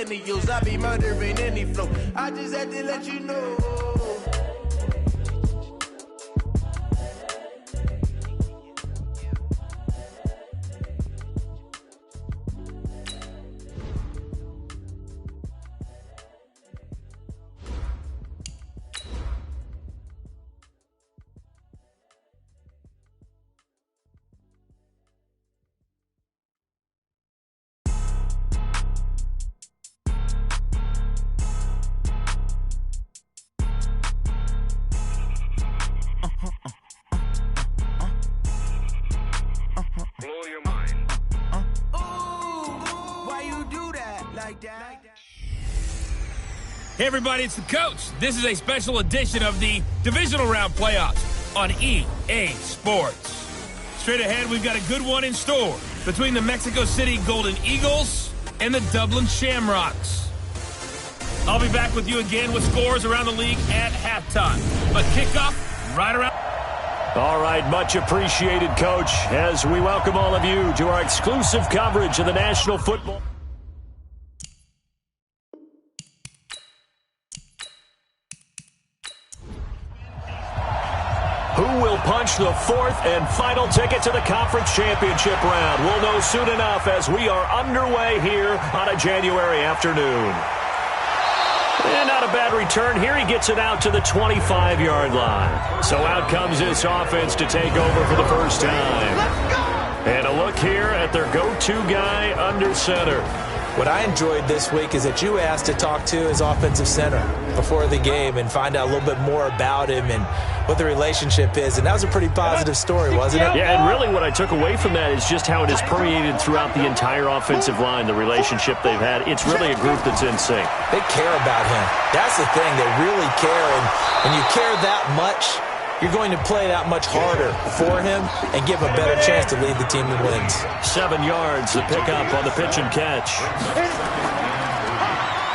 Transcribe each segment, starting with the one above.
any use. I be murdering any flow. I just had to let you know. Hey everybody, it's the coach. This is a special edition of the Divisional Round Playoffs on EA Sports. Straight ahead, we've got a good one in store between the Mexico City Golden Eagles and the Dublin Shamrocks. I'll be back with you again with scores around the league at halftime. But kickoff right around... All right, much appreciated, Coach, as we welcome all of you to our exclusive coverage of the National Football... Who will punch the fourth and final ticket to the conference championship round? We'll know soon enough as we are underway here on a January afternoon. And not a bad return here. He gets it out to the 25-yard line. So out comes this offense to take over for the first time. And a look here at their go-to guy under center. What I enjoyed this week is that you asked to talk to his offensive center before the game and find out a little bit more about him and what the relationship is. And that was a pretty positive story, wasn't it? Yeah, and really what I took away from that is just how it has permeated throughout the entire offensive line, the relationship they've had. It's really a group that's in sync. They care about him. That's the thing. They really care. And when you care that much, you're going to play that much harder for him and give him a better chance to lead the team to wins. 7 yards, the pickup on the pitch and catch.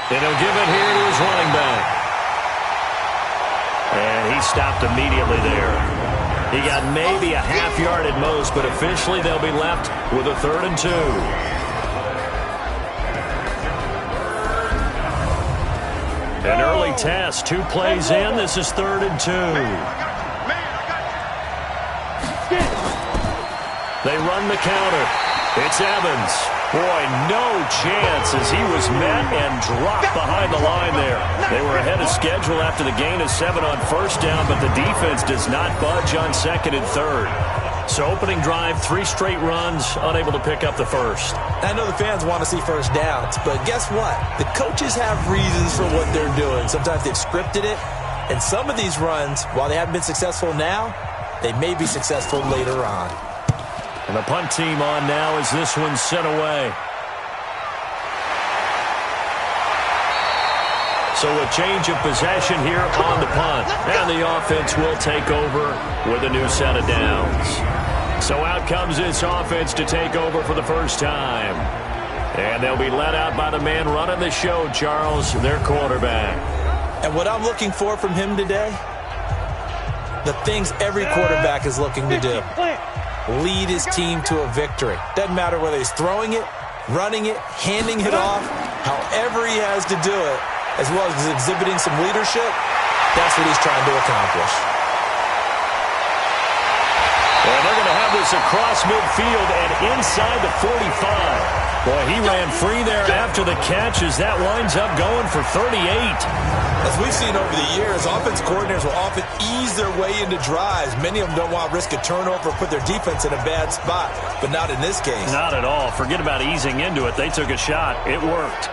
And he'll give it here to his running back. And he stopped immediately there. He got maybe a half yard at most, but officially they'll be left with a 3rd and 2. An early test, 2 plays in. This is 3rd and 2. They run the counter. It's Evans. Boy, no chance as he was met and dropped behind the line there. They were ahead of schedule after the gain of 7 on first down, but the defense does not budge on 2nd and 3rd. So opening drive, 3 straight runs, unable to pick up the first. I know the fans want to see first downs, but guess what? The coaches have reasons for what they're doing. Sometimes they've scripted it, and some of these runs, while they haven't been successful now, they may be successful later on. And the punt team on now as this one's sent away. So a change of possession here on the punt. And the offense will take over with a new set of downs. So out comes this offense to take over for the first time. And they'll be led out by the man running the show, Charles, their quarterback. And what I'm looking for from him today, the things every quarterback is looking to do. Lead his team to a victory. Doesn't matter whether he's throwing it, running it, handing it off, however he has to do it, as well as exhibiting some leadership, that's what he's trying to accomplish. And they're going to have this across midfield and inside the 45. Boy, he ran free there after the catch as that winds up going for 38. As we've seen over the years, offense coordinators will often ease their way into drives. Many of them don't want to risk a turnover or put their defense in a bad spot, but not in this case. Not at all. Forget about easing into it. They took a shot. It worked.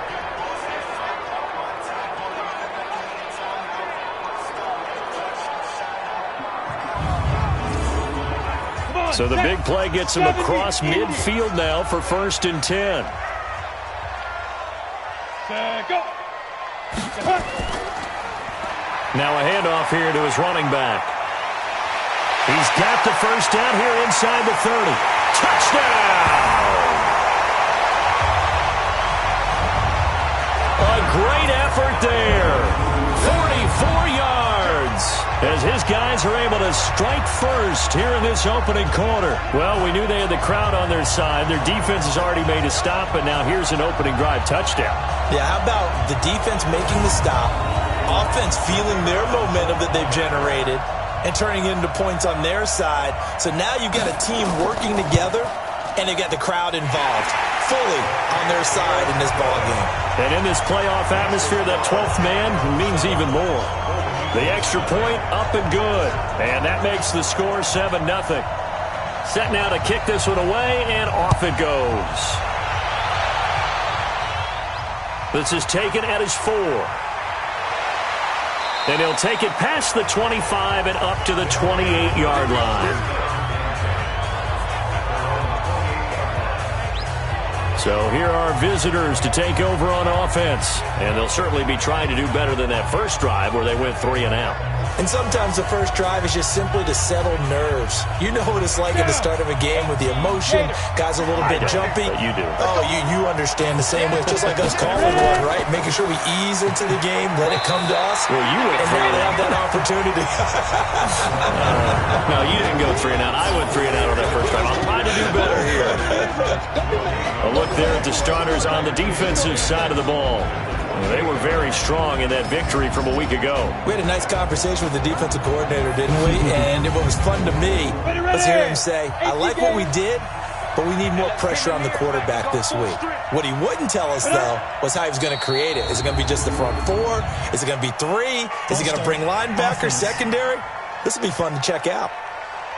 So the big play gets him across midfield now for 1st and 10. Now a handoff here to his running back. He's got the first down here inside the 30. Touchdown! A great effort there. 44 yards. as his guys are able to strike first here in this opening quarter. Well, we knew they had the crowd on their side. Their defense has already made a stop, and now here's an opening drive touchdown. Yeah, how about the defense making the stop, offense feeling their momentum that they've generated, and turning it into points on their side. So now you've got a team working together, and they've got the crowd involved fully on their side in this ballgame. And in this playoff atmosphere, that 12th man means even more. The extra point up and good. And that makes the score 7-0. Set now to kick this one away, and off it goes. This is taken at his 4. And he'll take it past the 25 and up to the 28-yard line. So here are visitors to take over on offense. And they'll certainly be trying to do better than that first drive where they went 3 and out. And sometimes the first drive is just simply to settle nerves. You know what it's like at the start of a game with the emotion. Guys a little bit jumpy. But you do. Oh, you understand the same way. It's just like us calling one, right? Making sure we ease into the game, let it come to us. Well, you went and 3 now and they out. have that opportunity. No, you didn't go 3 and out. I went 3 and out on that first drive. I'll try to do better here. A look there at the starters on the defensive side of the ball. They were very strong in that victory from a week ago. We had a nice conversation with the defensive coordinator, didn't we? And what was fun to me was hear him say, I like what we did, but we need more pressure on the quarterback this week. What he wouldn't tell us, though, was how he was going to create it. Is it going to be just the front 4? Is it going to be 3? Is he going to bring linebacker, secondary? This will be fun to check out.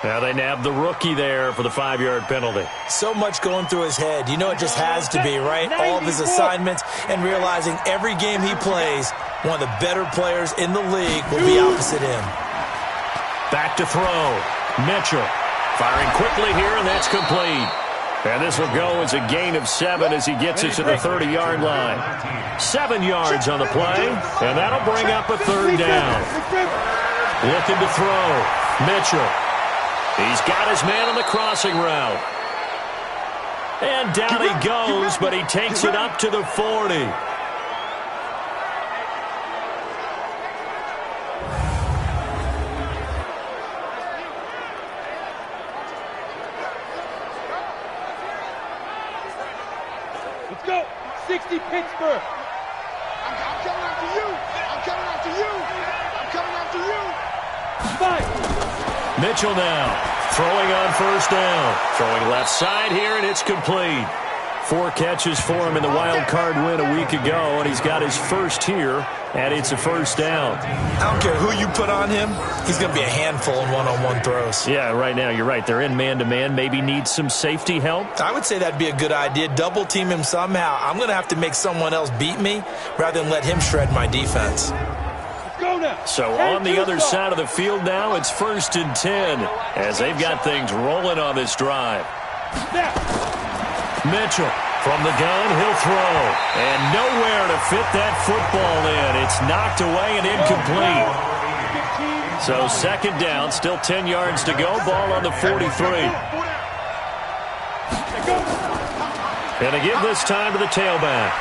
Now they nabbed the rookie there for the 5-yard penalty. So much going through his head. You know it just has to be, right? All of his assignments and realizing every game he plays, one of the better players in the league will be opposite him. Back to throw. Mitchell firing quickly here, and that's complete. And this will go as a gain of 7 as he gets it to the 30-yard line. 7 yards on the play, and that'll bring up a 3rd down. Looking to throw. Mitchell. He's got his man on the crossing route. And down he goes, but he takes it up to the 40. Let's go. 60 Pittsburgh. I'm coming after you. I'm coming after you. I'm coming after you. 5. Mitchell now throwing on 1st down. Throwing left side here, and it's complete. 4 catches for him in the wild card win a week ago, and he's got his first here, and it's a 1st down. I don't care who you put on him, he's going to be a handful in one-on-one throws. Yeah, right now you're right. They're in man-to-man. Maybe need some safety help. I would say that'd be a good idea. Double team him somehow. I'm going to have to make someone else beat me rather than let him shred my defense. So on the other side of the field now, it's 1st and 10 as they've got things rolling on this drive. Mitchell from the gun, he'll throw. And nowhere to fit that football in. It's knocked away and incomplete. So 2nd down, still 10 yards to go. Ball on the 43. And they give this time to the tailback.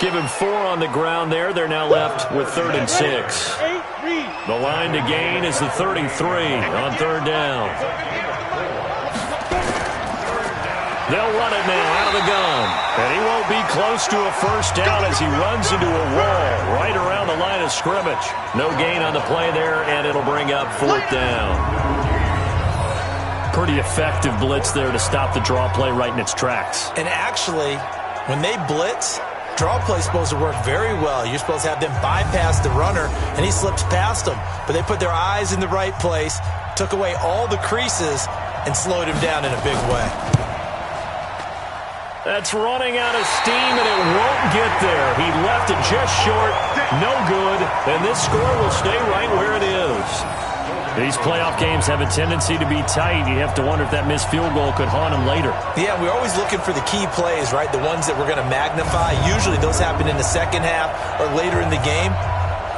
Give him 4 on the ground there. They're now left with 3rd and 6. The line to gain is the 33 on 3rd down. They'll run it now out of the gun. And he won't be close to a 1st down as he runs into a wall right around the line of scrimmage. No gain on the play there, and it'll bring up 4th down. Pretty effective blitz there to stop the draw play right in its tracks. And actually, when they blitz, draw play's supposed to work very well. You're supposed to have them bypass the runner, and he slips past them. But they put their eyes in the right place, took away all the creases, and slowed him down in a big way. That's running out of steam, and it won't get there. He left it just short. No good. And this score will stay right where it is. These playoff games have a tendency to be tight. You have to wonder if that missed field goal could haunt him later. Yeah, we're always looking for the key plays, right? The ones that we're going to magnify. Usually those happen in the second half or later in the game.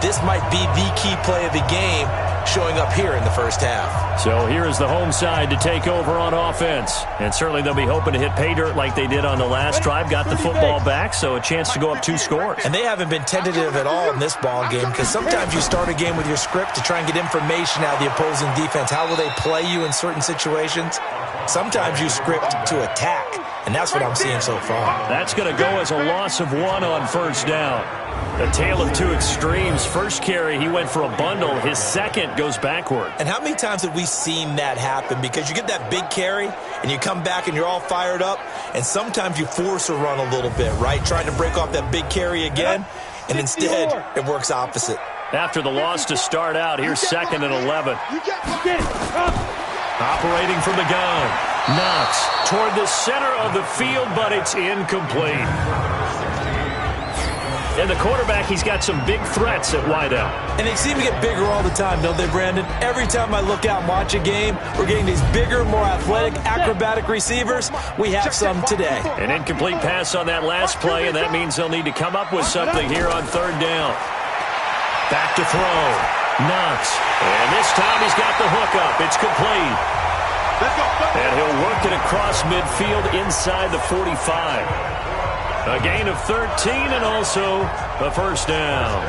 This might be the key play of the game, showing up here in the first half. So here is the home side to take over on offense. And certainly they'll be hoping to hit pay dirt like they did on the last drive. Got the football back, so a chance to go up 2 scores. And they haven't been tentative at all in this ball game, because sometimes you start a game with your script to try and get information out of the opposing defense. How will they play you in certain situations? Sometimes you script to attack, and that's what I'm seeing so far. That's going to go as a loss of 1 on first down. A tale of 2 extremes. First carry, he went for a bundle. His second goes backward. And how many times have we seen that happen? Because you get that big carry, and you come back and you're all fired up, and sometimes you force a run a little bit, right? Trying to break off that big carry again, and instead it works opposite. After the loss to start out, here's 2nd and 11. Operating from the gun. Knox toward the center of the field, but it's incomplete. And the quarterback, he's got some big threats at wideout. And they seem to get bigger all the time, don't they, Brandon? Every time I look out and watch a game, we're getting these bigger, more athletic, acrobatic receivers. We have some today. An incomplete pass on that last play, and that means they'll need to come up with something here on 3rd down. Back to throw. Knox. And this time he's got the hook up. It's complete. And he'll work it across midfield inside the 45. A gain of 13 and also a first down.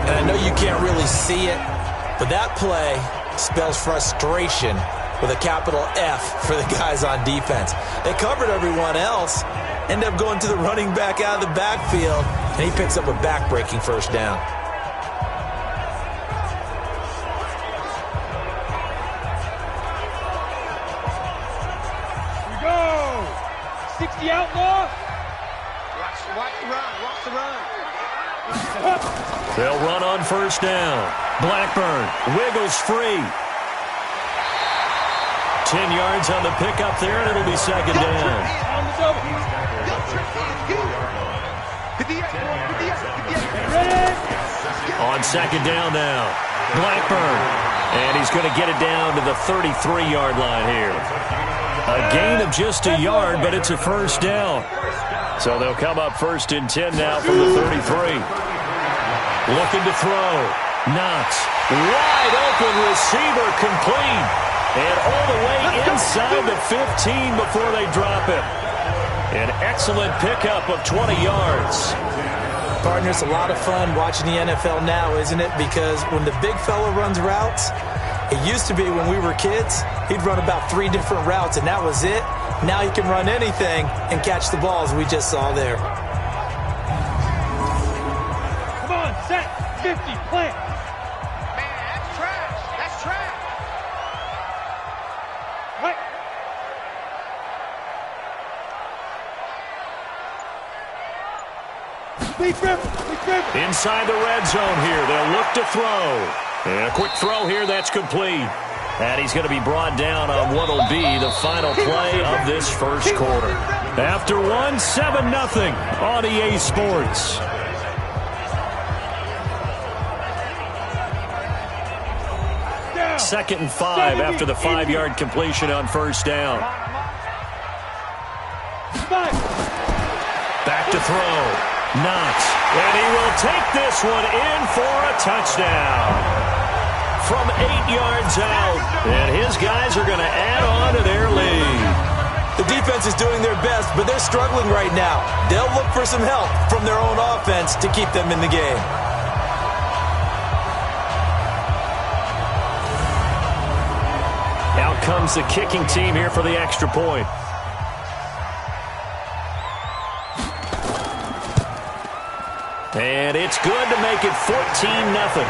And I know you can't really see it, but that play spells frustration with a capital F for the guys on defense. They covered everyone else, end up going to the running back out of the backfield, and he picks up a back-breaking first down. Here we go. 60 outlaw. Watch the run. They'll run on first down. Blackburn wiggles free. 10 yards on the pickup there, and it'll be 2nd down. On 2nd down now. Blackburn. And he's going to get it down to the 33-yard line here. A gain of just a yard, but it's a first down. So they'll come up 1st and 10 now from the 33. Looking to throw. Knox. Wide open receiver complete. And all the way inside the 15 before they drop it. An excellent pickup of 20 yards. Partner, it's a lot of fun watching the NFL now, isn't it? Because when the big fella runs routes, it used to be when we were kids, he'd run about 3 different routes, and that was it. Now he can run anything and catch the balls we just saw there. Come on, set, 50, plant. Man, that's trash. That's trash. Right. Inside the red zone here. They'll look to throw. And a quick throw here that's complete. And he's going to be brought down on what will be the final play of this first quarter. After 1, 7-0 on EA Sports. Second and 5 after the 5-yard completion on first down. Back to throw. Knox. And he will take this one in for a touchdown. From 8 yards out. And his guys are going to add on to their lead. The defense is doing their best, but they're struggling right now. They'll look for some help from their own offense to keep them in the game. Out comes the kicking team here for the extra point. And it's good to make it 14-0.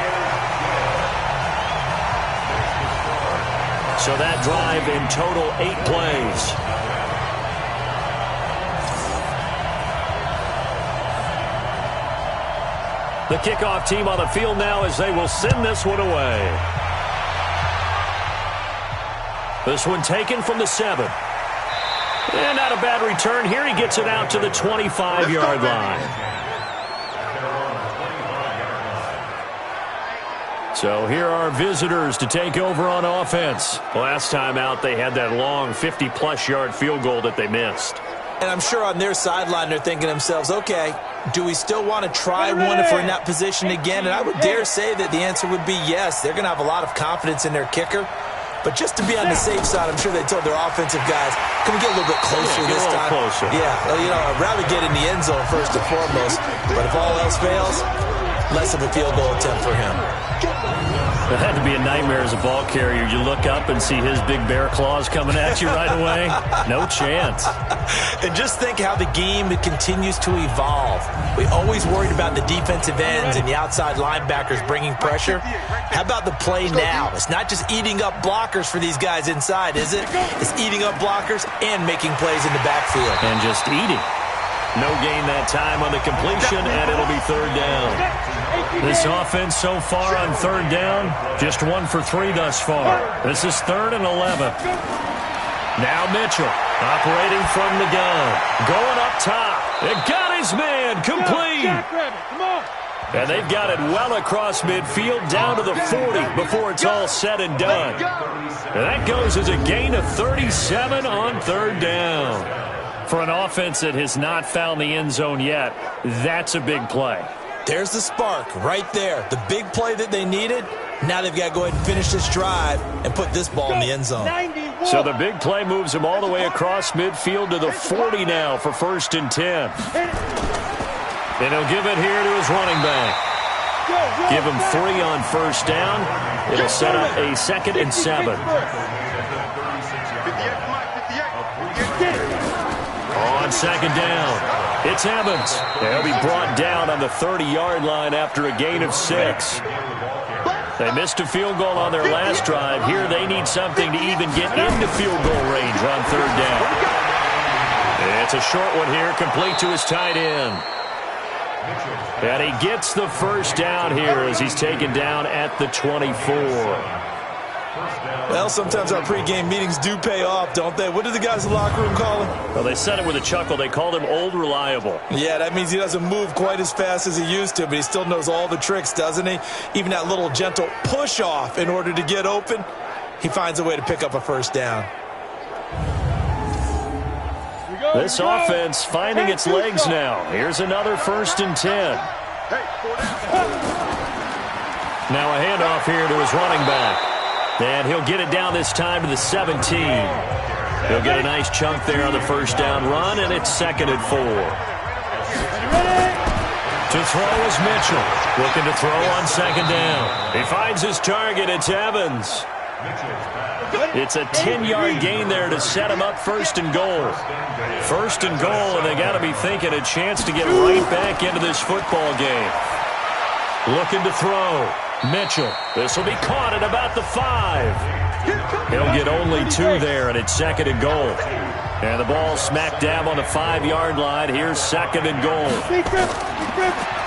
So that drive in total 8 plays. The kickoff team on the field now as they will send this one away. This one taken from the 7. And not a bad return here. He gets it out to the 25-yard line. So here are visitors to take over on offense. Last time out, they had that long 50-plus yard field goal that they missed. And I'm sure on their sideline they're thinking to themselves, okay, do we still want to try one if we're in that position again? And I would dare say that the answer would be yes. They're going to have a lot of confidence in their kicker. But just to be on the safe side, I'm sure they told their offensive guys, can we get a little bit closer this time? Closer. Yeah, well, I'd rather get in the end zone first and foremost. But if all else fails, less of a field goal attempt for him. It had to be a nightmare as a ball carrier. You look up and see his big bear claws coming at you right away. No chance. And just think how the game continues to evolve. We always worried about the defensive ends and the outside linebackers bringing pressure. How about the play now? It's not just eating up blockers for these guys inside, is it? It's eating up blockers and making plays in the backfield. And just eating. No gain that time on the completion, and it'll be third down. This offense so far on third down, just 1 for 3 thus far. This is 3rd and 11. Now Mitchell operating from the gun. Going up top. It got his man complete. And they've got it well across midfield down to the 40 before it's all said and done. And that goes as a gain of 37 on third down. For an offense that has not found the end zone yet, that's a big play. There's the spark right there. The big play that they needed. Now they've got to go ahead and finish this drive and put this ball in the end zone. So the big play moves them all the way across midfield to the 40 now for 1st and 10. And he'll give it here to his running back. Give him 3 on first down. It'll set up a 2nd and 7. On 2nd down, it's Evans. They'll be brought down on the 30-yard line after a gain of 6. They missed a field goal on their last drive. Here they need something to even get into field goal range on third down. It's a short one here, complete to his tight end. And he gets the first down here as he's taken down at the 24. Well, sometimes our pregame meetings do pay off, don't they? What do the guys in the locker room call him? Well, they said it with a chuckle. They called him Old Reliable. Yeah, that means he doesn't move quite as fast as he used to, but he still knows all the tricks, doesn't he? Even that little gentle push-off in order to get open, he finds a way to pick up a first down. This offense finding its legs now. Here's another 1st and 10. Now a handoff here to his running back. And he'll get it down this time to the 17. He'll get a nice chunk there on the first down run, and it's 2nd and 4. To throw is Mitchell. Looking to throw on 2nd down. He finds his target. It's Evans. It's a 10-yard gain there to set him up 1st and goal. 1st and goal, and they got to be thinking a chance to get right back into this football game. Looking to throw. Mitchell. This will be caught at about the 5. He'll get only 2 there, and it's 2nd and goal. And the ball smack dab on the 5-yard line. Here's 2nd and goal.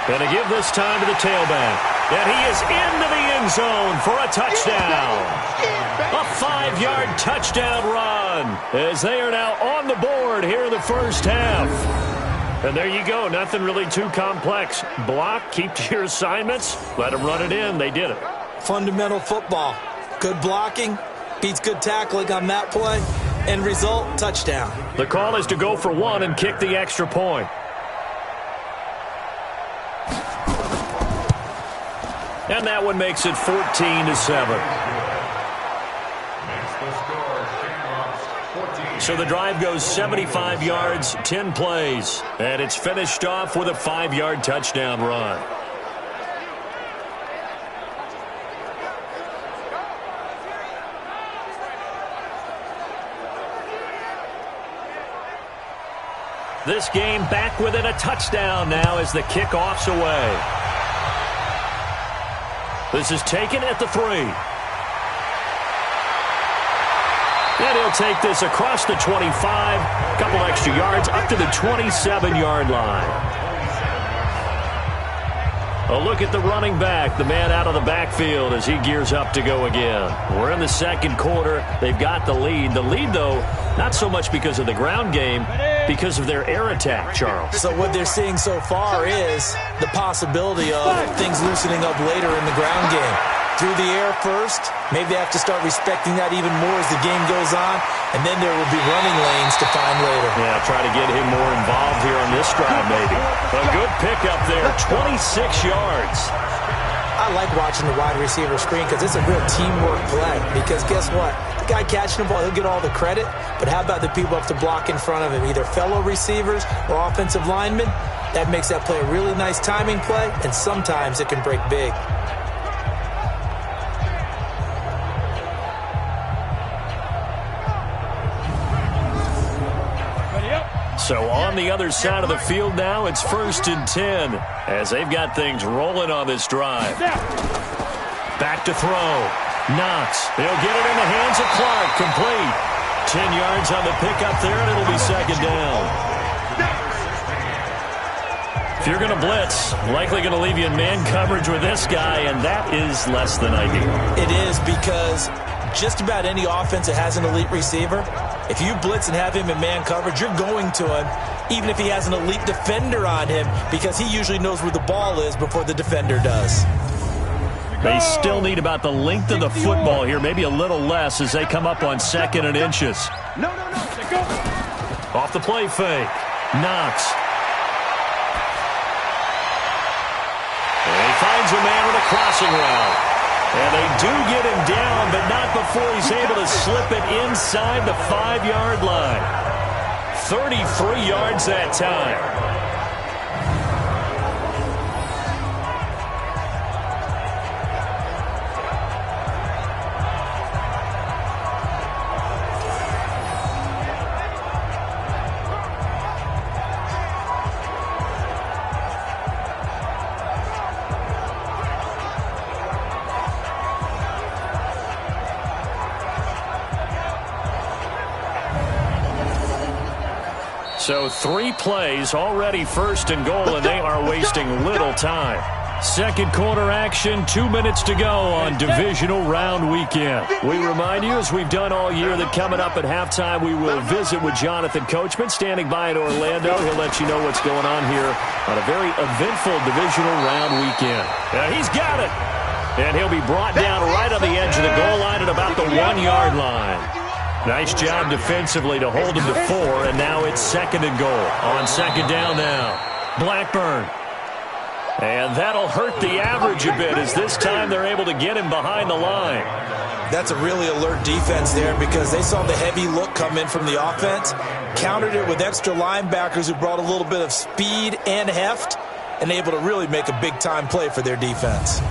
Going to give this time to the tailback. And he is into the end zone for a touchdown. A 5-yard touchdown run as they are now on the board here in the first half. And there you go. Nothing really too complex. Block, keep to your assignments, let them run it in. They did it. Fundamental football. Good blocking beats good tackling on that play. End result, touchdown. The call is to go for 1 and kick the extra point. And that one makes it 14-7. So the drive goes 75 yards, 10 plays, and it's finished off with a 5-yard touchdown run. This game back within a touchdown now as the kickoff's away. This is taken at the 3. And he'll take this across the 25, a couple extra yards, up to the 27-yard line. A look at the running back, the man out of the backfield as he gears up to go again. We're in the second quarter. They've got the lead. The lead, though, not so much because of the ground game, because of their air attack, Charles. So what they're seeing so far is the possibility of things loosening up later in the ground game. through the air first. Maybe they have to start respecting that even more as the game goes on, and then there will be running lanes to find later. Yeah, try to get him more involved here on this drive, maybe. A good pickup there, 26 yards. I like watching the wide receiver screen because it's a real teamwork play. Because guess what? The guy catching the ball, he'll get all the credit. But how about the people up to block in front of him, either fellow receivers or offensive linemen? That makes that play a really nice timing play, and sometimes it can break big. So on the other side of the field now, it's 1st and 10 as they've got things rolling on this drive. Back to throw. Knox. He'll get it in the hands of Clark. Complete. 10 yards on the pickup there, and it'll be 2nd down. If you're going to blitz, likely going to leave you in man coverage with this guy, and that is less than ideal. It is, because just about any offense that has an elite receiver, if you blitz and have him in man coverage, you're going to him, even if he has an elite defender on him, because he usually knows where the ball is before the defender does. They still need about the length of the football here, maybe a little less as they come up on 2nd and inches. No. Go. Off the play fake. Knox. And he finds a man with a crossing route. And they do get him down, but not before he's able to slip it inside the 5-yard line. 33 yards that time. So 3 plays, already 1st and goal, and they are wasting little time. 2nd quarter action, 2 minutes to go on divisional round weekend. We remind you, as we've done all year, that coming up at halftime, we will visit with Jonathan Coachman, standing by in Orlando. He'll let you know what's going on here on a very eventful divisional round weekend. He's got it, and he'll be brought down right on the edge of the goal line at about the 1-yard line. Nice job defensively to hold him to 4, and now it's 2nd and goal. On 2nd down now, Blackburn. And that'll hurt the average a bit as this time they're able to get him behind the line. That's a really alert defense there because they saw the heavy look come in from the offense, countered it with extra linebackers who brought a little bit of speed and heft, and able to really make a big-time play for their defense.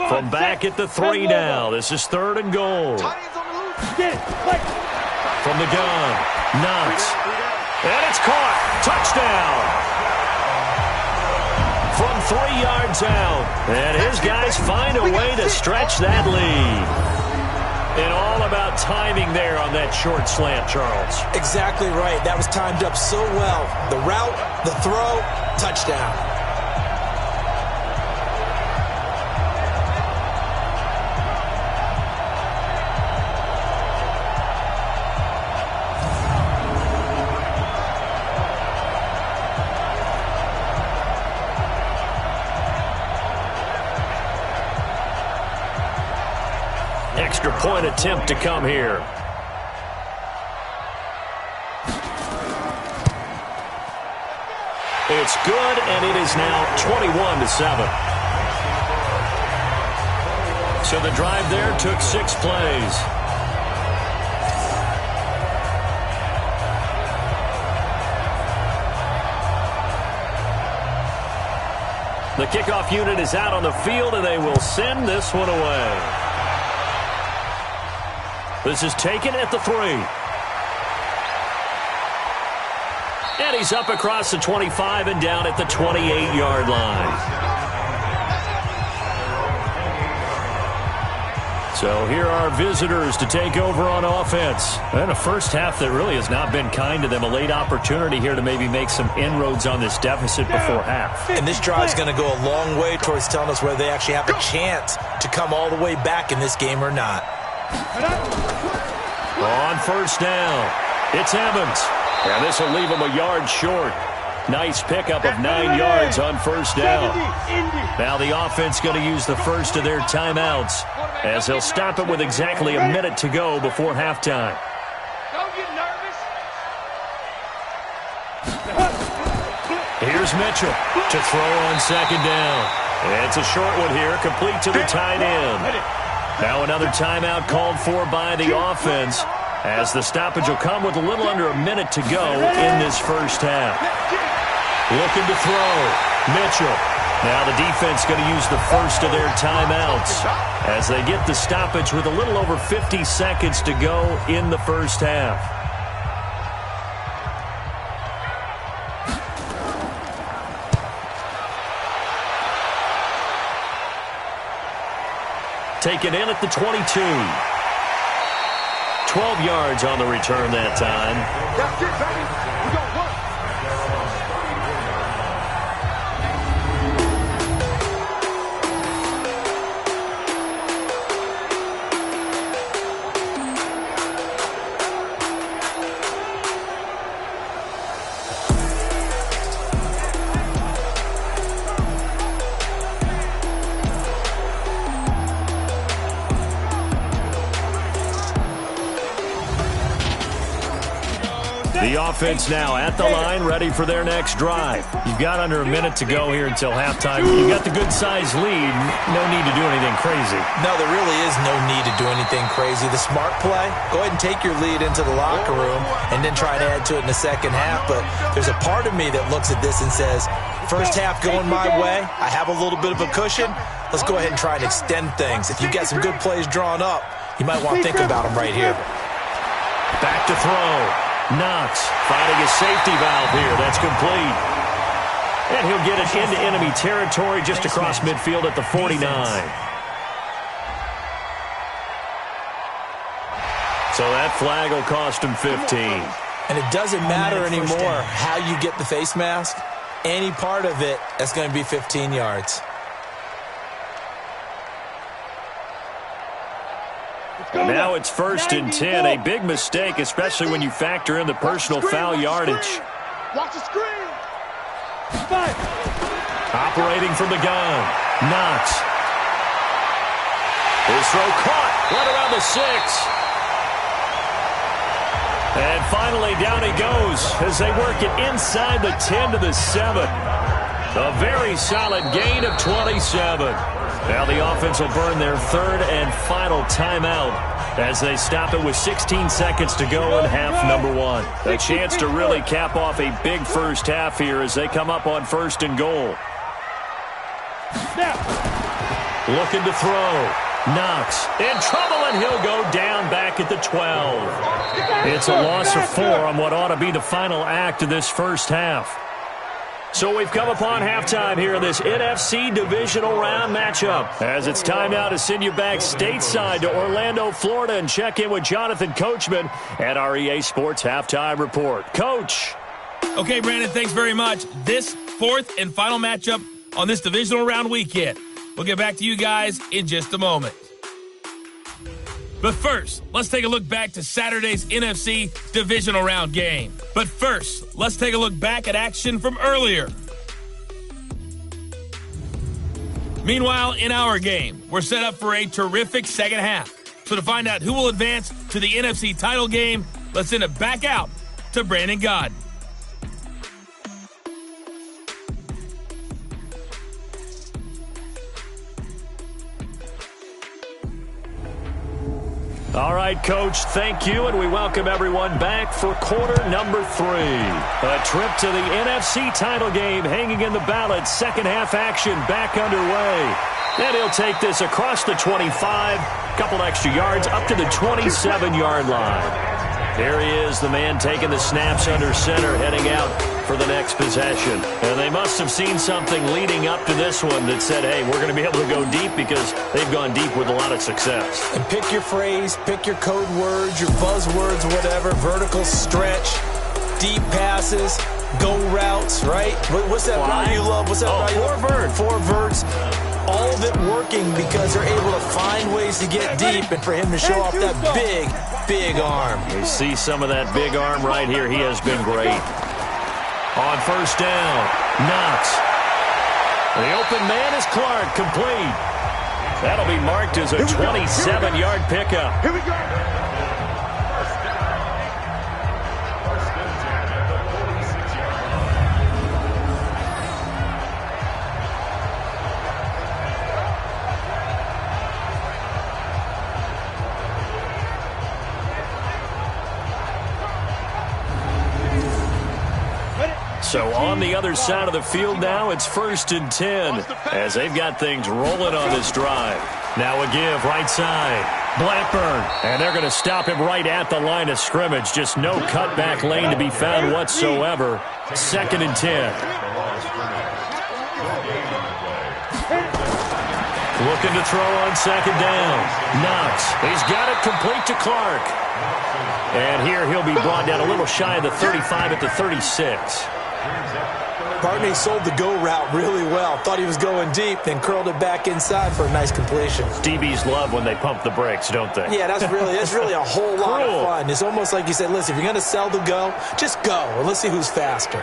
From back at the 3 now. This is 3rd and goal. From the gun, Knox. And it's caught. Touchdown. From 3 yards out. And his guys find a way to stretch that lead. And all about timing there on that short slant, Charles. Exactly right. That was timed up so well. The route, the throw, touchdown. Extra point attempt to come here. It's good, and it is now 21-7. So the drive there took 6 plays. The kickoff unit is out on the field, and they will send this one away. This is taken at the 3. And he's up across the 25 and down at the 28-yard line. So here are visitors to take over on offense. And a first half that really has not been kind to them. A late opportunity here to maybe make some inroads on this deficit before half. And this drive is going to go a long way towards telling us whether they actually have a chance to come all the way back in this game or not. On 1st down, it's Evans. And this will leave him a yard short. Nice pickup of 9 yards on first down. Now the offense going to use the first of their timeouts as they'll stop it with exactly a minute to go before halftime. Don't get nervous. Here's Mitchell to throw on second down. It's a short one here, complete to the tight end. Now another timeout called for by the offense as the stoppage will come with a little under a minute to go in this first half. Looking to throw. Mitchell. Now the defense going to use the first of their timeouts as they get the stoppage with a little over 50 seconds to go in the first half. Taken in at the 22. 12 yards on the return that time. That's it, baby. We gon' work. The offense now at the line, ready for their next drive. You've got under a minute to go here until halftime. You've got the good-sized lead. No need to do anything crazy. No, there really is no need to do anything crazy. The smart play, go ahead and take your lead into the locker room and then try to add to it in the second half. But there's a part of me that looks at this and says, first half going my way, I have a little bit of a cushion. Let's go ahead and try and extend things. If you've got some good plays drawn up, you might want to think about them right here. Back to throw. Knox finding a safety valve here. That's complete. And he'll get it into enemy territory just across midfield at the 49. So that flag will cost him 15. And it doesn't matter anymore how you get the face mask. Any part of it, that's going to be 15 yards. And now it's 1st and 10. A big mistake, especially when you factor in the personal foul yardage. Watch the screen. Operating from the gun. Knox. His throw caught. Right around the 6. And finally, down he goes as they work it inside the 10 to the 7. A very solid gain of 27. Now the offense will burn their third and final timeout as they stop it with 16 seconds to go in half number 1. A chance to really cap off a big first half here as they come up on 1st and goal. Looking to throw. Knox in trouble, and he'll go down back at the 12. It's a loss of 4 on what ought to be the final act of this first half. So we've come upon halftime here in this NFC divisional round matchup. As it's time now to send you back stateside to Orlando, Florida, and check in with Jonathan Coachman at our EA Sports Halftime Report. Coach. Okay, Brandon, thanks very much. This 4th and final matchup on this divisional round weekend. We'll get back to you guys in just a moment. But first, let's take a look back to Saturday's NFC divisional round game. But first, let's take a look back at action from earlier. Meanwhile, in our game, we're set up for a terrific second half. So to find out who will advance to the NFC title game, let's send it back out to Brandon Godden. All right, Coach, thank you, and we welcome everyone back for quarter number 3. A trip to the NFC title game hanging in the balance. Second half action back underway. And he'll take this across the 25, couple extra yards, up to the 27-yard line. There he is, the man taking the snaps under center, heading out for the next possession. And they must have seen something leading up to this one that said, hey, we're going to be able to go deep because they've gone deep with a lot of success. And pick your phrase, pick your code words, your buzzwords, whatever, vertical stretch, deep passes, go routes, right? What's that route you love? What's that route you love? 4 verts. 4 verts. All of it working because they're able to find ways to get deep and for him to show off that big arm. We see some of that big arm right here. He has been great. On first down, Knox. The open man is Clark, complete. That'll be marked as a 27-yard pickup. Here we go. So on the other side of the field now, it's 1st and 10 as they've got things rolling on this drive. Now a give right side. Blackburn. And they're going to stop him right at the line of scrimmage. Just no cutback lane to be found whatsoever. 2nd and 10. Looking to throw on 2nd down. Knox. He's got it complete to Clark. And here he'll be brought down a little shy of the 35 at the 36. Barney sold the go route really well. Thought he was going deep, then curled it back inside for a nice completion. DBs love when they pump the brakes, don't they? Yeah, that's really a whole lot of fun. It's almost like you said, listen, if you're going to sell the go, just go, and let's see who's faster.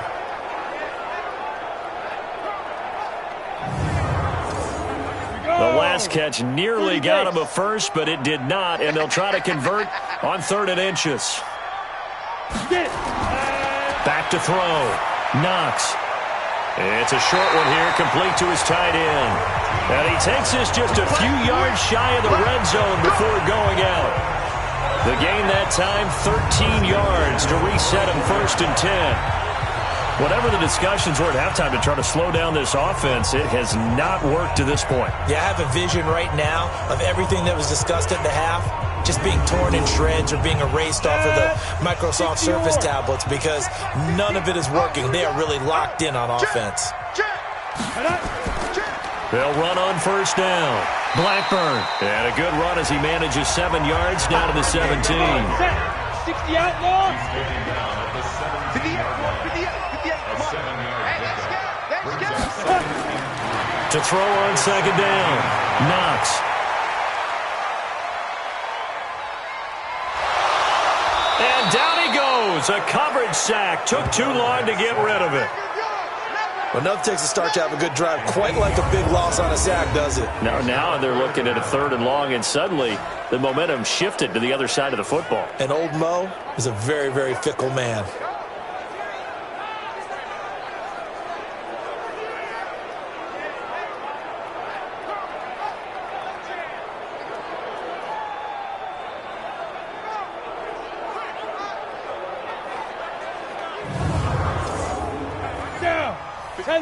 The last catch nearly got him a first, but it did not, and they'll try to convert on 3rd and inches. Back to throw. Knox. It's a short one here, complete to his tight end. And he takes this just a few yards shy of the red zone before going out. The gain that time, 13 yards to reset him 1st and 10. Whatever the discussions were at halftime to try to slow down this offense, it has not worked to this point. Yeah, I have a vision right now of everything that was discussed at the half just being torn in shreds or being erased off of the Microsoft Surface tablets because none of it is working. They are really locked in on offense. They'll run on 1st down. Blackburn. And a good run as he manages 7 yards down to the 17. 60 outlaws. To throw on 2nd down. Knox. And down he goes. A coverage sack. Took too long to get rid of it. Well, enough takes a start to have a good drive. Quite like a big loss on a sack, does it? Now they're looking at a 3rd and long, and suddenly the momentum shifted to the other side of the football. And old Mo is a very, very fickle man.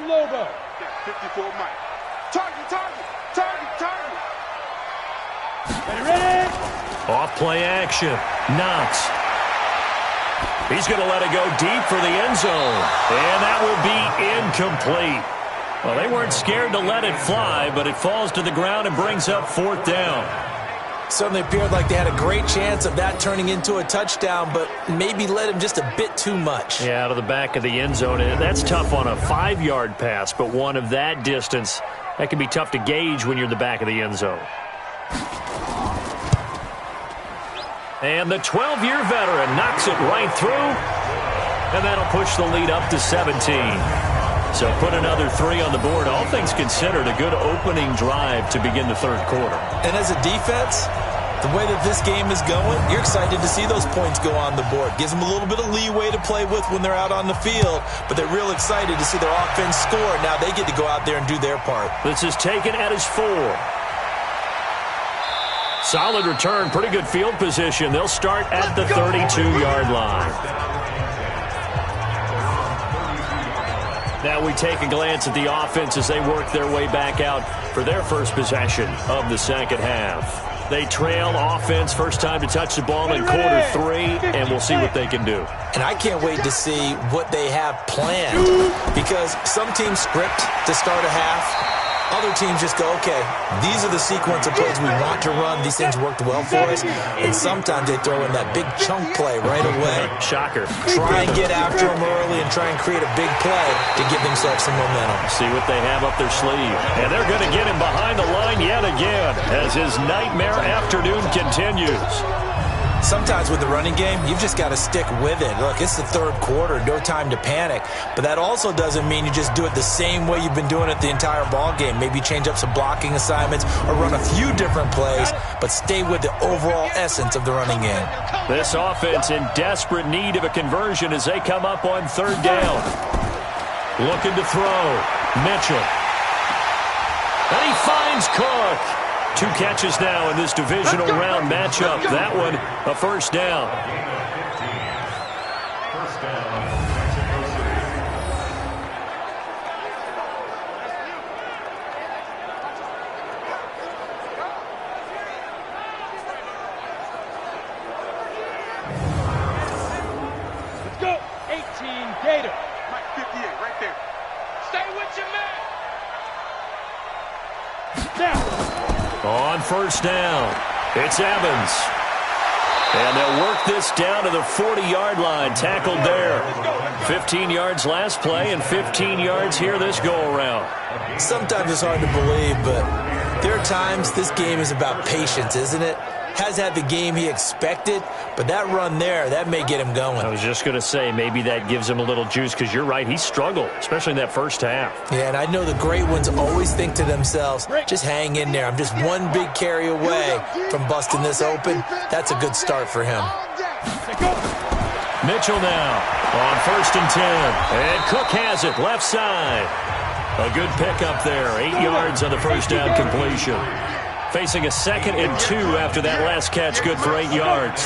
Logo. 54 Mike. Target. Ready? Off play action. Knox. He's going to let it go deep for the end zone. And that will be incomplete. Well, they weren't scared to let it fly, but it falls to the ground and brings up 4th down. Certainly appeared like they had a great chance of that turning into a touchdown, but maybe led him just a bit too much. Yeah, out of the back of the end zone. And that's tough on a 5-yard pass, but one of that distance, that can be tough to gauge when you're in the back of the end zone. And the 12-year veteran knocks it right through, and that'll push the lead up to 17. So put another 3 on the board. All things considered, a good opening drive to begin the 3rd quarter. And as a defense, the way that this game is going, you're excited to see those points go on the board. Gives them a little bit of leeway to play with when they're out on the field, but they're real excited to see their offense score. Now they get to go out there and do their part. This is taken at his 4. Solid return, pretty good field position. They'll start at the 32-yard line. Now we take a glance at the offense as they work their way back out for their first possession of the 2nd half. They trail offense, first time to touch the ball in quarter 3, and we'll see what they can do. And I can't wait to see what they have planned, because some teams script to start a half. Other teams just go, okay, these are the sequence of plays we want to run. These things worked well for us. And sometimes they throw in that big chunk play right away. Shocker. Try and get after them early and try and create a big play to give themselves some momentum. See what they have up their sleeve. And they're going to get him behind the line yet again as his nightmare afternoon continues. Sometimes with the running game, you've just got to stick with it. Look, it's the third quarter, no time to panic. But that also doesn't mean you just do it the same way you've been doing it the entire ball game. Maybe change up some blocking assignments or run a few different plays, but stay with the overall essence of the running game. This offense in desperate need of a conversion as they come up on third down. Looking to throw. Mitchell. And he finds Cook. 2 catches now in this divisional round matchup. That one, a first down. Let's go. 18 Gator. Mike 58 right there. Stay with your man. Now. On first down, it's Evans. And they'll work this down to the 40-yard line. Tackled there. 15 yards last play and 15 yards here this go-around. Sometimes it's hard to believe, but there are times this game is about patience, isn't it? Has had the game he expected, but that run there, that may get him going. I was just going to say, maybe that gives him a little juice, because you're right, he struggled, especially in that first half. Yeah, and I know the great ones always think to themselves, just hang in there. I'm just one big carry away from busting this open. That's a good start for him. Mitchell now on 1st and 10. And Cook has it, left side. A good pickup there, 8 yards on the first down completion. Facing a 2nd and 2 after that last catch, good for 8 yards.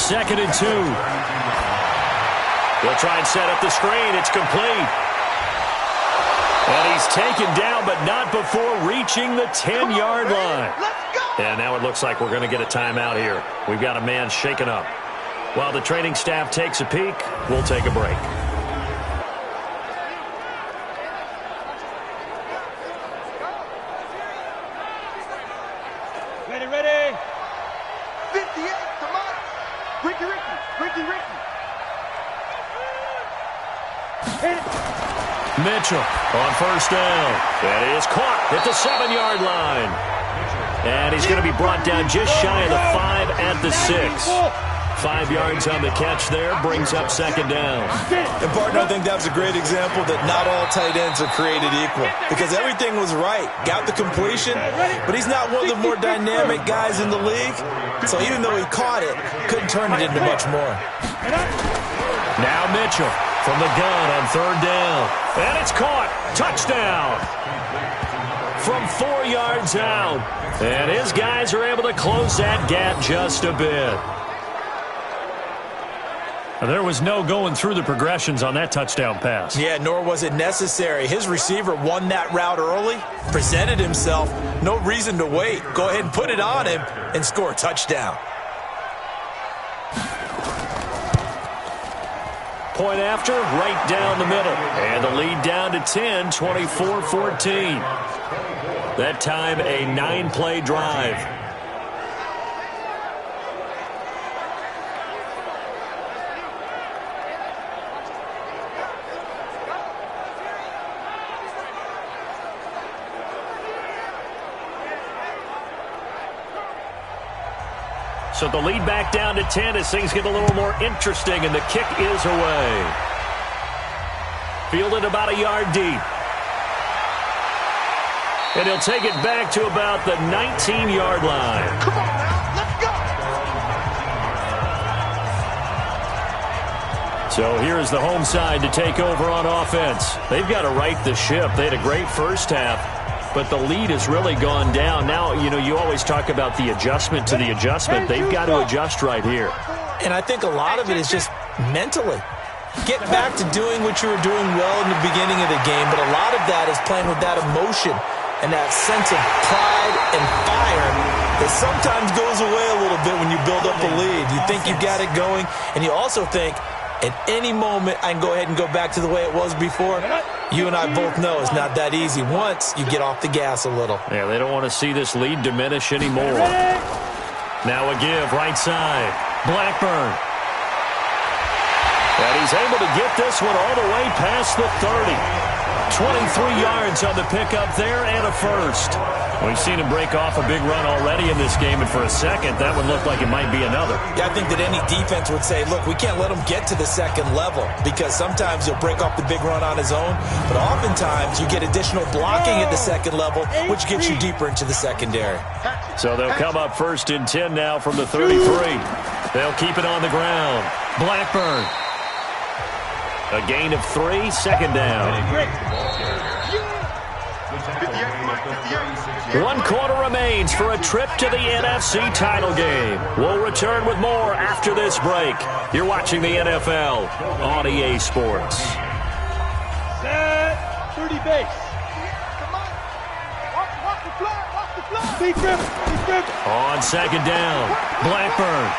2nd and 2. They'll try and set up the screen. It's complete. And he's taken down, but not before reaching the 10-yard line. And now it looks like we're going to get a timeout here. We've got a man shaken up. While the training staff takes a peek, we'll take a break. Ready. 58, come on. Ricky. Mitchell on first down. That is caught at the 7-yard line. And he's going to be brought down just shy of the 5 at the 6. 5 yards on the catch there, brings up 2nd down. And, partner, I think that was a great example that not all tight ends are created equal, because everything was right. Got the completion, but he's not one of the more dynamic guys in the league. So even though he caught it, couldn't turn it into much more. Now Mitchell from the gun on 3rd down. And it's caught. Touchdown. From 4 yards out. And his guys are able to close that gap just a bit. There was no going through the progressions on that touchdown pass. Yeah, nor was it necessary. His receiver won that route early, presented himself, no reason to wait. Go ahead and put it on him and score a touchdown. Point after, right down the middle. And the lead down to 10, 24-14. That time a 9-play drive. So the lead back down to 10 as things get a little more interesting, and the kick is away. Fielded about a yard deep. And he'll take it back to about the 19-yard line. Come on now, let's go. So here's the home side to take over on offense. They've got to right the ship. They had a great first half, but the lead has really gone down. Now, you know, you always talk about the adjustment to the adjustment. They've got to adjust right here. And I think a lot of it is just mentally. Get back to doing what you were doing well in the beginning of the game, but a lot of that is playing with that emotion and that sense of pride and fire that sometimes goes away a little bit when you build up a lead. You think you've got it going, and you also think, at any moment, I can go ahead and go back to the way it was before. You and I both know it's not that easy once you get off the gas a little. Yeah, they don't want to see this lead diminish anymore. Now a give, right side. Blackburn. And he's able to get this one all the way past the 30. 23 yards on the pickup there and a first. We've seen him break off a big run already in this game, and for a second, that one looked like it might be another. Yeah, I think that any defense would say, look, we can't let him get to the second level, because sometimes he'll break off the big run on his own, but oftentimes you get additional blocking at the second level, which gets you deeper into the secondary. So they'll come up 1st and 10 now from the 33. They'll keep it on the ground. Blackburn. A gain of 3, second down. 1 quarter remains for a trip to the NFC title game. We'll return with more after this break. You're watching the NFL on EA Sports. Set 30 base. Come on. Watch the fly. Big rip. On second down, Blackburn.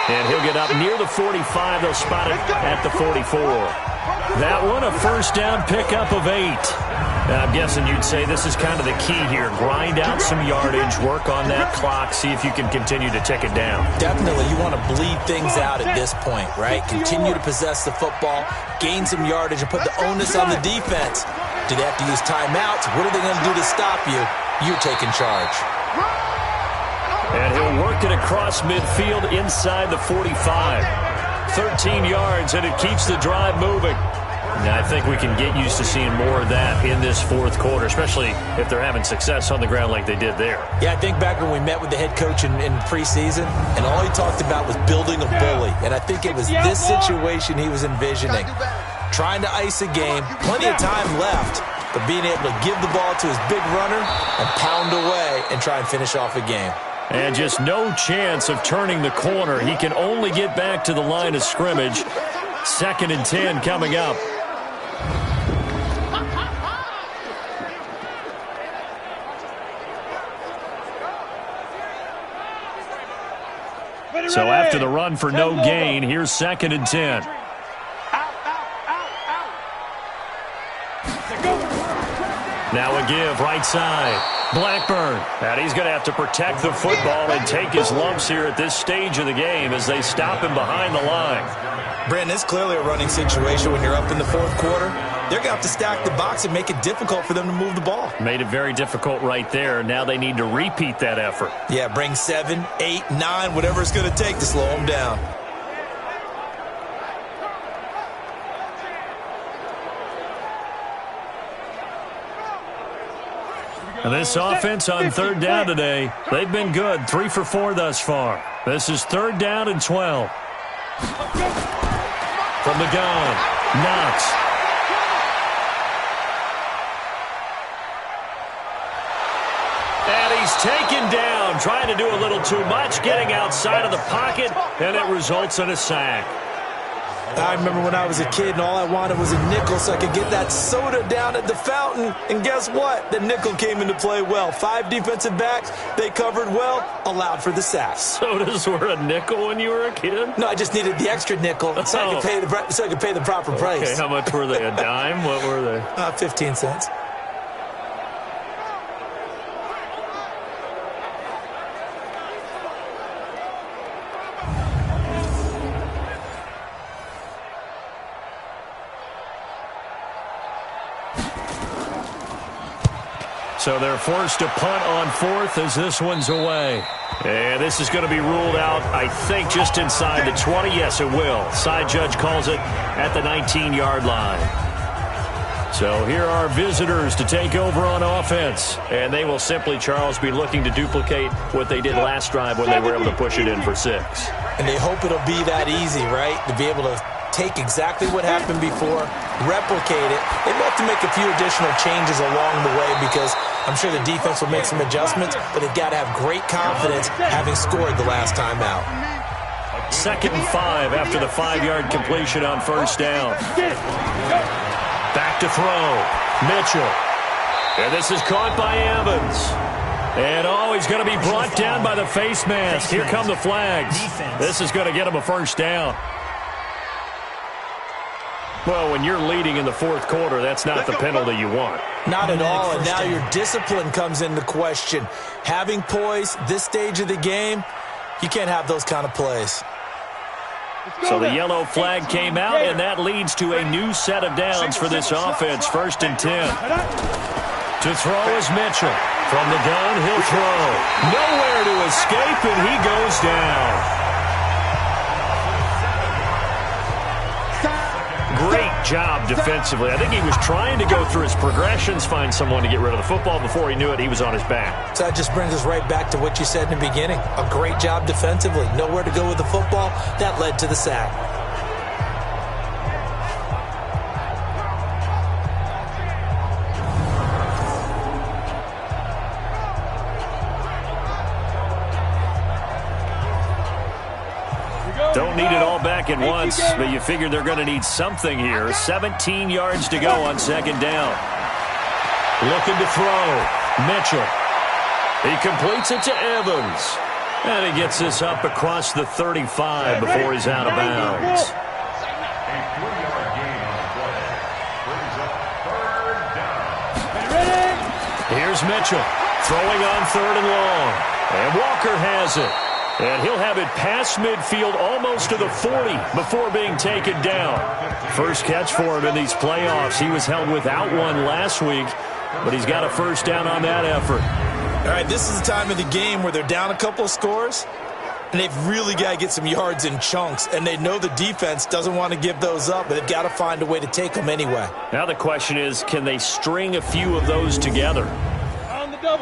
And he'll get up near the 45. They'll spot it at the 44. That one, a first down pickup of 8. I'm guessing you'd say this is kind of the key here. Grind out some yardage, work on that clock, see if you can continue to tick it down. Definitely, you want to bleed things out at this point, right? Continue to possess the football, gain some yardage, and put the onus on the defense. Do they have to use timeouts? What are they going to do to stop you? You're taking charge. And he'll work it across midfield inside the 45. 13 yards, and it keeps the drive moving. Now, I think we can get used to seeing more of that in this fourth quarter, especially if they're having success on the ground like they did there. Yeah, I think back when we met with the head coach in preseason, and all he talked about was building a bully. And I think it was this situation he was envisioning. Trying to ice a game, plenty of time left, but being able to give the ball to his big runner and pound away and try and finish off a game. And just no chance of turning the corner. He can only get back to the line of scrimmage. 2nd and 10 coming up. So after the run for no gain, here's 2nd and 10. Now a give, right side. Blackburn. And he's going to have to protect the football and take his lumps here at this stage of the game as they stop him behind the line. Brandon, it's clearly a running situation when you're up in the fourth quarter. They're going to have to stack the box and make it difficult for them to move the ball. Made it very difficult right there. Now they need to repeat that effort. Yeah, bring 7, 8, 9, whatever it's going to take to slow them down. And this offense on 3rd down today, they've been good. 3 for 4 thus far. This is 3rd down and 12. From the gun, Knox. And he's taken down, trying to do a little too much, getting outside of the pocket, and it results in a sack. I remember when I was a kid and all I wanted was a nickel so I could get that soda down at the fountain. And guess what? The nickel came into play well. 5 defensive backs, they covered well, allowed for the sack. Sodas were a nickel when you were a kid? No, I just needed the extra nickel so I could pay the proper price. Okay, how much were they? A dime? What were they? 15 cents. So they're forced to punt on 4th as this one's away. And this is going to be ruled out, I think, just inside the 20. Yes, it will. Side judge calls it at the 19-yard line. So here are visitors to take over on offense. And they will simply, Charles, be looking to duplicate what they did last drive when they were able to push it in for 6. And they hope it'll be that easy, right? To be able to take exactly what happened before, replicate it. They may have to make a few additional changes along the way because I'm sure the defense will make some adjustments, but they've got to have great confidence having scored the last time out. 2nd and 5 after the 5-yard completion on 1st down. Back to throw. Mitchell. And this is caught by Evans. And he's going to be brought down by the face mask. Here come the flags. This is going to get him a 1st down. Well, when you're leading in the 4th quarter, that's not the penalty you want. Not at all, and now your discipline comes into question. Having poise this stage of the game, you can't have those kind of plays. So the yellow flag came out, and that leads to a new set of downs for this offense. 1st and 10. To throw is Mitchell. From the gun, he'll throw. Nowhere to escape, and he goes down. Great job defensively. I think he was trying to go through his progressions, find someone to get rid of the football. Before he knew it, he was on his back. So that just brings us right back to what you said in the beginning. A great job defensively. Nowhere to go with the football. That led to the sack. Don't need it all back at once, but you figure they're going to need something here. 17 yards to go on 2nd down. Looking to throw. Mitchell. He completes it to Evans. And he gets this up across the 35 before he's out of bounds. Here's Mitchell. Throwing on 3rd and long. And Walker has it. And he'll have it past midfield almost to the 40 before being taken down. First catch for him in these playoffs. He was held without one last week, but he's got a 1st down on that effort. All right, this is the time of the game where they're down a couple of scores, and they've really got to get some yards in chunks, and they know the defense doesn't want to give those up, but they've got to find a way to take them anyway. Now the question is, can they string a few of those together?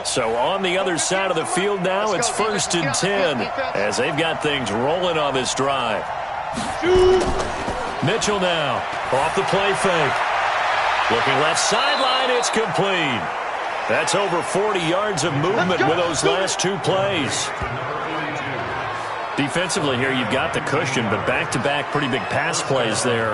So on the other side of the field now, it's 1st and 10 as they've got things rolling on this drive. Mitchell now off the play fake. Looking left sideline, it's complete. That's over 40 yards of movement with those last 2 plays. Defensively here, you've got the cushion, but back-to-back pretty big pass plays there.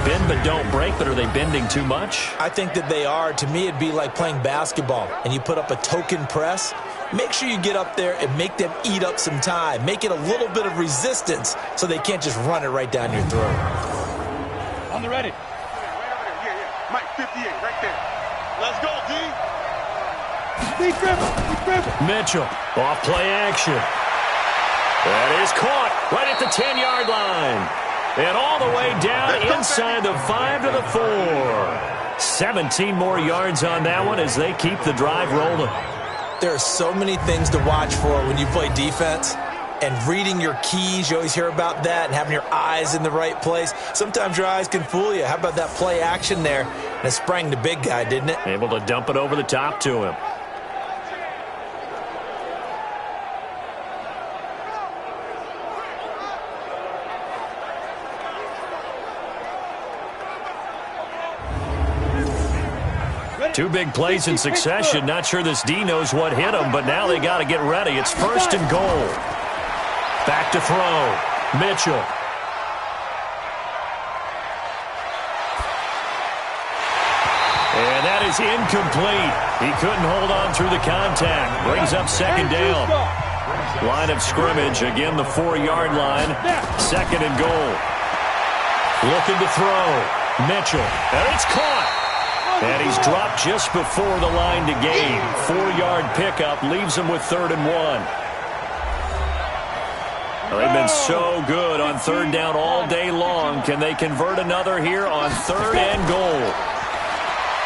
Bend but don't break, but are they bending too much? I think that they are. To me, it'd be like playing basketball, and you put up a token press. Make sure you get up there and make them eat up some time. Make it a little bit of resistance so they can't just run it right down your throat. On the ready. Mike, 58, right there. Let's go, D. Deep dribble. Mitchell, off play action. That is caught right at the 10-yard line. And all the way down inside the 5 to the 4. 17 more yards on that one as they keep the drive rolling. There are so many things to watch for when you play defense. And reading your keys, you always hear about that, and having your eyes in the right place. Sometimes your eyes can fool you. How about that play action there? And it sprang the big guy, didn't it? Able to dump it over the top to him. Two big plays in succession. Not sure this D knows what hit him, but now they got to get ready. It's 1st and goal. Back to throw. Mitchell. And that is incomplete. He couldn't hold on through the contact. Brings up 2nd down. Line of scrimmage. Again, the 4-yard line. 2nd and goal. Looking to throw. Mitchell. And it's caught. And he's dropped just before the line to gain. 4-yard pickup leaves him with 3rd and 1. Well, they've been so good on 3rd down all day long. Can they convert another here on 3rd and goal?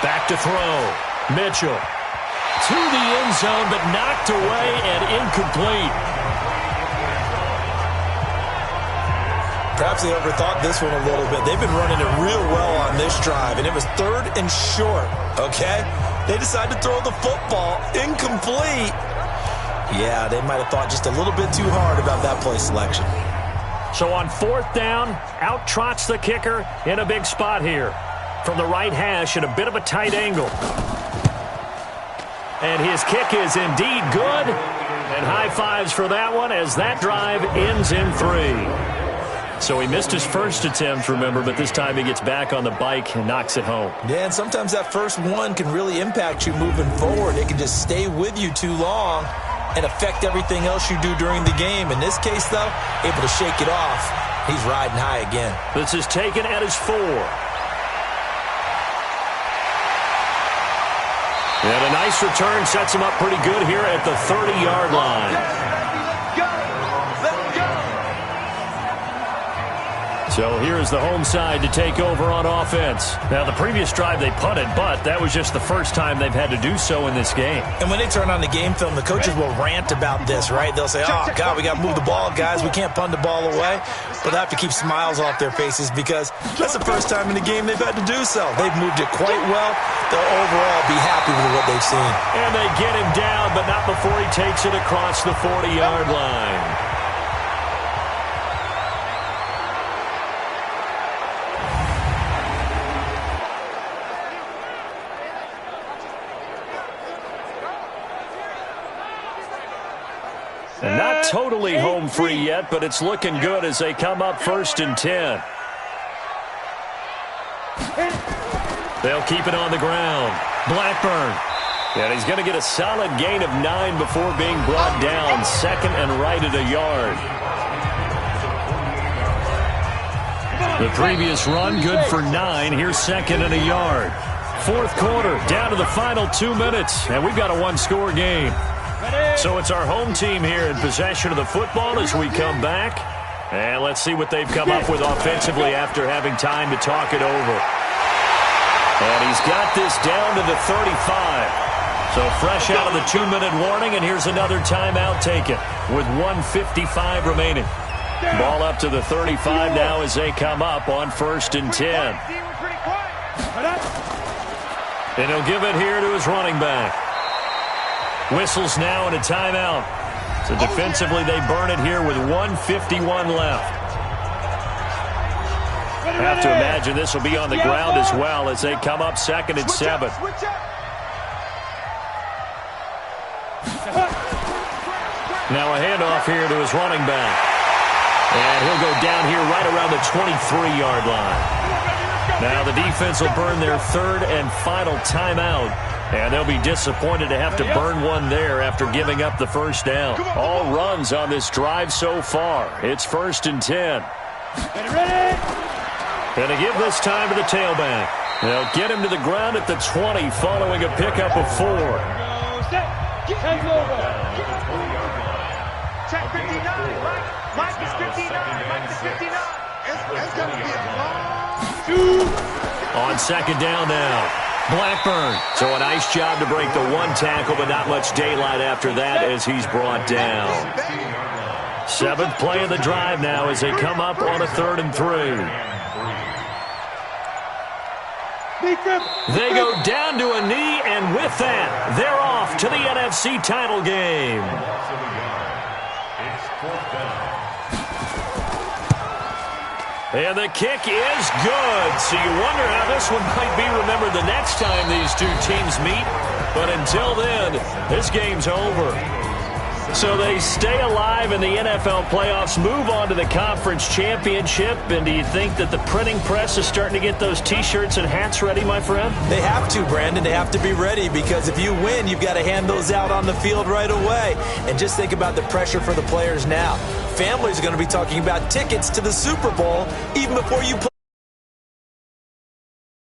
Back to throw. Mitchell. To the end zone, but knocked away and incomplete. Perhaps they overthought this one a little bit. They've been running it real well on this drive, and it was 3rd and short, okay? They decided to throw the football incomplete. Yeah, they might have thought just a little bit too hard about that play selection. So on 4th down, out trots the kicker in a big spot here. From the right hash at a bit of a tight angle. And his kick is indeed good. And high fives for that one as that drive ends in 3. So he missed his first attempt, remember, but this time he gets back on the bike and knocks it home. Yeah, and sometimes that first one can really impact you moving forward. It can just stay with you too long and affect everything else you do during the game. In this case, though, able to shake it off. He's riding high again. This is taken at his 4. And a nice return sets him up pretty good here at the 30-yard line. So here's the home side to take over on offense. Now, the previous drive they punted, but that was just the first time they've had to do so in this game. And when they turn on the game film, the coaches will rant about this, right? They'll say, oh, God, we got to move the ball, guys. We can't punt the ball away. But they have to keep smiles off their faces because that's the first time in the game they've had to do so. They've moved it quite well. They'll overall be happy with what they've seen. And they get him down, but not before he takes it across the 40-yard line. And not totally home free yet, but it's looking good as they come up 1st and 10. They'll keep it on the ground. Blackburn. And he's going to get a solid gain of 9 before being brought down. 2nd and right at a yard. The previous run good for 9. Here's 2nd and a yard. 4th quarter, down to the final 2 minutes. And we've got a one-score game. So it's our home team here in possession of the football as we come back. And let's see what they've come up with offensively after having time to talk it over. And he's got this down to the 35. So fresh out of the 2-minute warning, and here's another timeout taken with 1:55 remaining. Ball up to the 35 now as they come up on 1st and 10. And he'll give it here to his running back. Whistles now and a timeout. So defensively they burn it here with 1:51 left. I have to imagine this will be on the ground as well as they come up 2nd and 7. Now a handoff here to his running back. And he'll go down here right around the 23-yard line. Now the defense will burn their 3rd and final timeout. And they'll be disappointed to have to burn one there after giving up the first down. All runs on this drive so far. It's 1st and 10. And to give this time to the tailback. They'll get him to the ground at the 20 following a pickup of 4. Check 59. Mike is 59. Mike is 59. It's going to be a long... On 2nd down now. Blackburn. So a nice job to break the 1 tackle, but not much daylight after that as he's brought down. 7th play of the drive now as they come up on a 3rd and 3. They go down to a knee, and with that, they're off to the NFC title game. And the kick is good. So you wonder how this one might be remembered the next time these two teams meet. But until then, this game's over. So they stay alive in the NFL playoffs, move on to the conference championship. And do you think that the printing press is starting to get those T-shirts and hats ready, my friend? They have to, Brandon. They have to be ready because if you win, you've got to hand those out on the field right away. And just think about the pressure for the players now. Families are going to be talking about tickets to the Super Bowl even before you play.